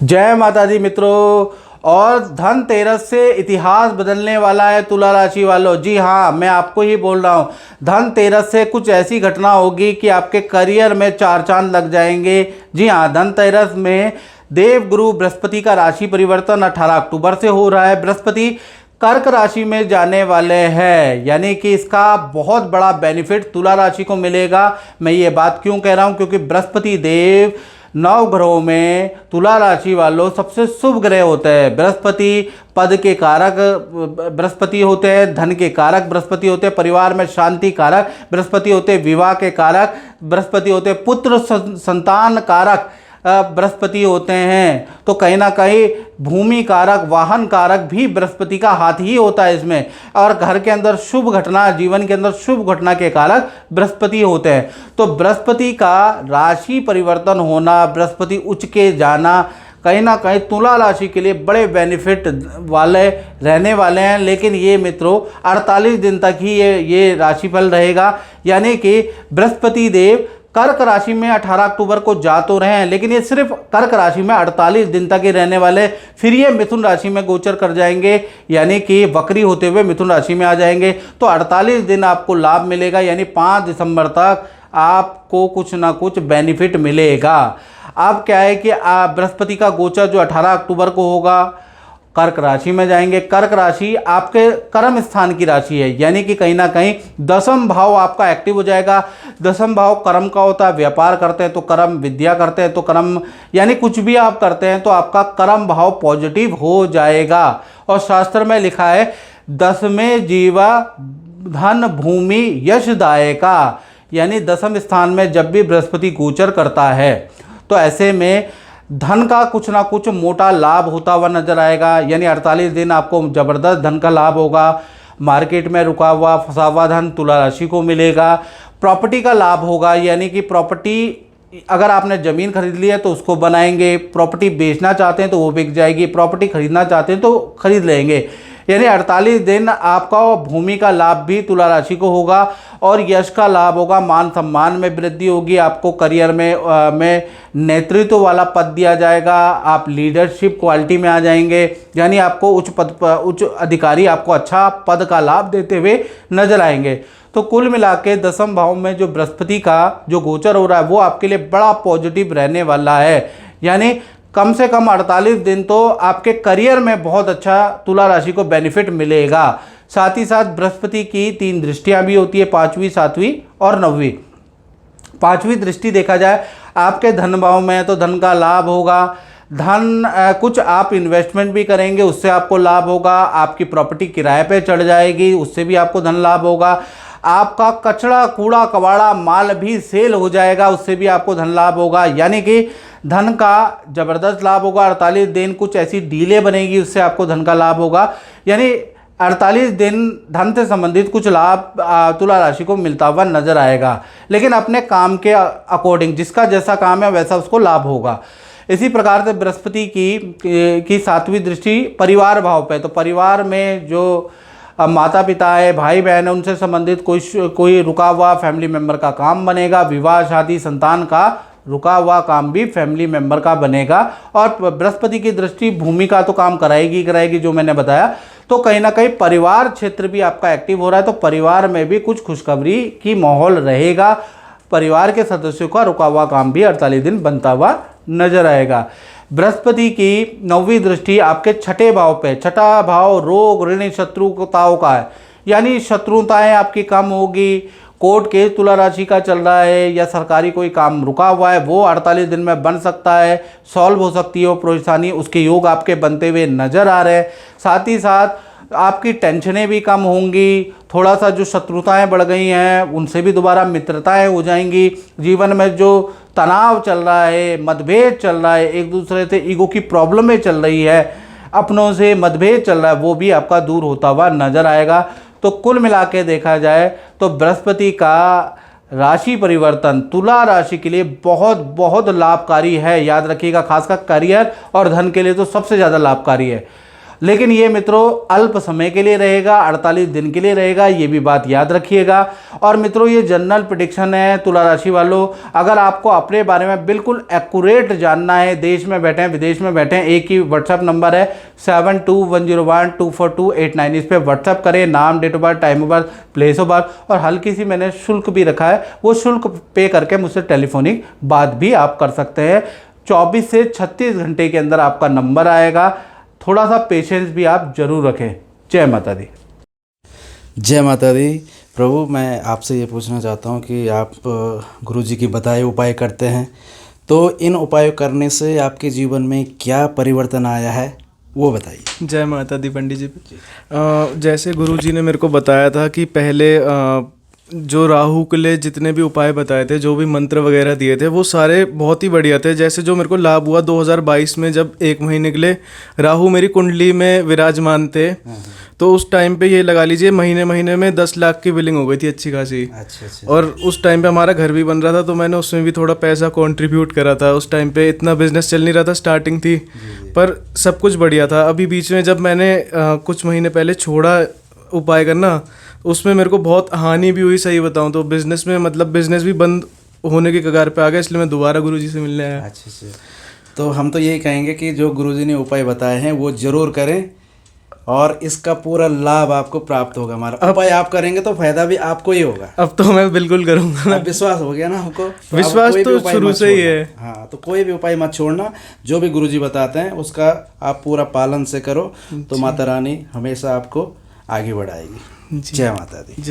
जय माता दी मित्रों। और धनतेरस से इतिहास बदलने वाला है तुला राशि वालों। जी हाँ, मैं आपको ही बोल रहा हूँ। धनतेरस से कुछ ऐसी घटना होगी कि आपके करियर में चार चांद लग जाएंगे। जी हाँ, धनतेरस में देवगुरु बृहस्पति का राशि परिवर्तन 18 अक्टूबर से हो रहा है। बृहस्पति कर्क राशि में जाने वाले हैं, यानी कि इसका बहुत बड़ा बेनिफिट तुला राशि को मिलेगा। मैं ये बात क्यों कह रहा हूँ, क्योंकि बृहस्पति देव 9 ग्रहों में तुला राशि वालों सबसे शुभ ग्रह होते हैं। बृहस्पति पद के कारक बृहस्पति होते हैं, धन के कारक बृहस्पति होते हैं, परिवार में शांति कारक बृहस्पति होते हैं, विवाह के कारक बृहस्पति होते हैं, पुत्र संतान कारक बृहस्पति होते हैं। तो कहीं ना कहीं भूमि कारक, वाहन कारक भी बृहस्पति का हाथ ही होता है इसमें। और घर के अंदर शुभ घटना, जीवन के अंदर शुभ घटना के कारक बृहस्पति होते हैं। तो बृहस्पति का राशि परिवर्तन होना, बृहस्पति उच्च के जाना कहीं ना कहीं तुला राशि के लिए बड़े बेनिफिट वाले रहने वाले हैं। लेकिन ये मित्रों 48 दिन तक ही ये राशिफल रहेगा, यानी कि बृहस्पति देव कर्क राशि में 18 अक्टूबर को जा तो रहे हैं, लेकिन ये सिर्फ कर्क राशि में 48 दिन तक ही रहने वाले। फिर ये मिथुन राशि में गोचर कर जाएंगे, यानी कि वक्री होते हुए मिथुन राशि में आ जाएंगे। तो 48 दिन आपको लाभ मिलेगा, यानी 5 दिसंबर तक आपको कुछ ना कुछ बेनिफिट मिलेगा। अब क्या है कि बृहस्पति का गोचर जो 18 अक्टूबर को होगा, कर्क राशि में जाएंगे। कर्क राशि आपके कर्म स्थान की राशि है, यानी कि कहीं ना कहीं दसम भाव आपका एक्टिव हो जाएगा। दसम भाव कर्म का होता है, व्यापार करते हैं तो कर्म, विद्या करते हैं तो कर्म, यानी कुछ भी आप करते हैं तो आपका कर्म भाव पॉजिटिव हो जाएगा। और शास्त्र में लिखा है 10वें जीवा धन भूमि यशदायका, यानी दसम स्थान में जब भी बृहस्पति गोचर करता है तो ऐसे में धन का कुछ ना कुछ मोटा लाभ होता हुआ नजर आएगा। यानी 48 दिन आपको जबरदस्त धन का लाभ होगा। मार्केट में रुका हुआ फंसा हुआ धन तुला राशि को मिलेगा। प्रॉपर्टी का लाभ होगा, यानी कि प्रॉपर्टी, अगर आपने ज़मीन खरीद ली है तो उसको बनाएंगे, प्रॉपर्टी बेचना चाहते हैं तो वो बिक जाएगी, प्रॉपर्टी खरीदना चाहते हैं तो खरीद लेंगे। यानी 48 दिन आपका भूमि का लाभ भी तुला राशि को होगा। और यश का लाभ होगा, मान सम्मान में वृद्धि होगी, आपको करियर में नेतृत्व वाला पद दिया जाएगा, आप लीडरशिप क्वालिटी में आ जाएंगे, यानी आपको उच्च अधिकारी आपको अच्छा पद का लाभ देते हुए नजर आएंगे। तो कुल मिला के दसम भाव में जो बृहस्पति का जो गोचर हो रहा है वो आपके लिए बड़ा पॉजिटिव रहने वाला है। यानी कम से कम 48 दिन तो आपके करियर में बहुत अच्छा तुला राशि को बेनिफिट मिलेगा। साथ ही साथ बृहस्पति की 3 दृष्टियां भी होती है, 5वीं, 7वीं और 9वीं। 5वीं दृष्टि देखा जाए आपके धन भाव में तो धन का लाभ होगा। धन कुछ आप इन्वेस्टमेंट भी करेंगे उससे आपको लाभ होगा। आपकी प्रॉपर्टी किराए पे चढ़ जाएगी उससे भी आपको धन लाभ होगा। आपका कचरा कूड़ा कबाड़ा माल भी सेल हो जाएगा उससे भी आपको धन लाभ होगा। यानी कि धन का जबरदस्त लाभ होगा। 48 दिन कुछ ऐसी डीले बनेगी उससे आपको धन का लाभ होगा। यानी 48 दिन धन से संबंधित कुछ लाभ तुला राशि को मिलता हुआ नजर आएगा, लेकिन अपने काम के अकॉर्डिंग, जिसका जैसा काम है वैसा उसको लाभ होगा। इसी प्रकार से बृहस्पति की 7वीं दृष्टि परिवार भाव पे, तो परिवार में जो माता पिता है, भाई बहन है, उनसे संबंधित कोई रुका हुआ फैमिली मेम्बर का काम बनेगा। विवाह शादी संतान का रुका हुआ काम भी फैमिली मेंबर का बनेगा। और बृहस्पति की दृष्टि भूमि का तो काम कराएगी जो मैंने बताया। तो कहीं ना कहीं परिवार क्षेत्र भी आपका एक्टिव हो रहा है, तो परिवार में भी कुछ खुशखबरी की माहौल रहेगा। परिवार के सदस्यों का रुका हुआ काम भी 48 दिन बनता हुआ नजर आएगा। बृहस्पति की 9वीं दृष्टि आपके 6ठे भाव पे, 6ठा भाव रोग ऋण शत्रुताओं का है, यानी शत्रुताएं आपकी कम होगी। कोर्ट केस तुला राशि का चल रहा है या सरकारी कोई काम रुका हुआ है वो 48 दिन में बन सकता है, सॉल्व हो सकती है वो परेशानी, उसके योग आपके बनते हुए नजर आ रहे हैं। साथ ही साथ आपकी टेंशनें भी कम होंगी। थोड़ा सा जो शत्रुताएं बढ़ गई हैं उनसे भी दोबारा मित्रताएं हो जाएंगी। जीवन में जो तनाव चल रहा है, मतभेद चल रहा है, एक दूसरे से ईगो की प्रॉब्लमें चल रही है, अपनों से मतभेद चल रहा है, वो भी आपका दूर होता हुआ नजर आएगा। तो कुल मिला के देखा जाए तो बृहस्पति का राशि परिवर्तन तुला राशि के लिए बहुत बहुत लाभकारी है। याद रखिएगा, खासकर करियर और धन के लिए तो सबसे ज़्यादा लाभकारी है। लेकिन ये मित्रों अल्प समय के लिए रहेगा, 48 दिन के लिए रहेगा, ये भी बात याद रखिएगा। और मित्रों ये जनरल प्रेडिक्शन है तुला राशि वालों। अगर आपको अपने बारे में बिल्कुल एक्यूरेट जानना है, देश में बैठे हैं विदेश में बैठे हैं, एक ही व्हाट्सएप नंबर है 7210124289, इस पर व्हाट्सएप करें, नाम, date of birth, time of birth, place of birth, और हल्की सी मैंने शुल्क भी रखा है, वो शुल्क पे करके मुझसे टेलीफोनिक बात भी आप कर सकते हैं। 24 से 36 घंटे के अंदर आपका नंबर आएगा। थोड़ा सा पेशेंस भी आप जरूर रखें। जय माता दी। जय माता दी। प्रभु, मैं आपसे ये पूछना चाहता हूँ कि आप गुरुजी की बताए उपाय करते हैं, तो इन उपाय करने से आपके जीवन में क्या परिवर्तन आया है वो बताइए। जय माता दी पंडित जी। जैसे गुरुजी ने मेरे को बताया था कि पहले जो राहु के लिए जितने भी उपाय बताए थे, जो भी मंत्र वगैरह दिए थे, वो सारे बहुत ही बढ़िया थे। जैसे जो मेरे को लाभ हुआ 2022 में, जब 1 महीने के लिए राहु मेरी कुंडली में विराजमान थे, तो उस टाइम पे ये लगा लीजिए महीने महीने में 10 लाख की बिलिंग हो गई थी अच्छी खासी। अच्छा। और उस टाइम पे हमारा घर भी बन रहा था, तो मैंने उसमें भी थोड़ा पैसा कंट्रीब्यूट करा था। उस टाइम पे इतना बिजनेस चल नहीं रहा था, स्टार्टिंग थी, पर सब कुछ बढ़िया था। अभी बीच में जब मैंने कुछ महीने पहले छोड़ा उपाय करना, उसमें मेरे को बहुत हानि भी हुई। सही बताऊं तो बिजनेस में, मतलब बिजनेस भी बंद होने के कगार पे आ गया, इसलिए मैं दोबारा गुरुजी से मिलने आया। अच्छा। तो हम तो यही कहेंगे कि जो गुरुजी ने उपाय बताए हैं वो जरूर करें, और इसका पूरा लाभ आपको प्राप्त होगा। हमारा उपाय आप करेंगे तो फायदा भी आपको ही होगा। अब तो मैं बिल्कुल करूंगा। अब विश्वास हो गया ना हमको, तो विश्वास तो शुरू से ही है। हाँ, तो कोई भी उपाय मत छोड़ना, जो भी गुरुजी बताते हैं उसका आप पूरा पालन से करो, तो माता रानी हमेशा आपको आगे बढ़ाएगी। जय माता दी।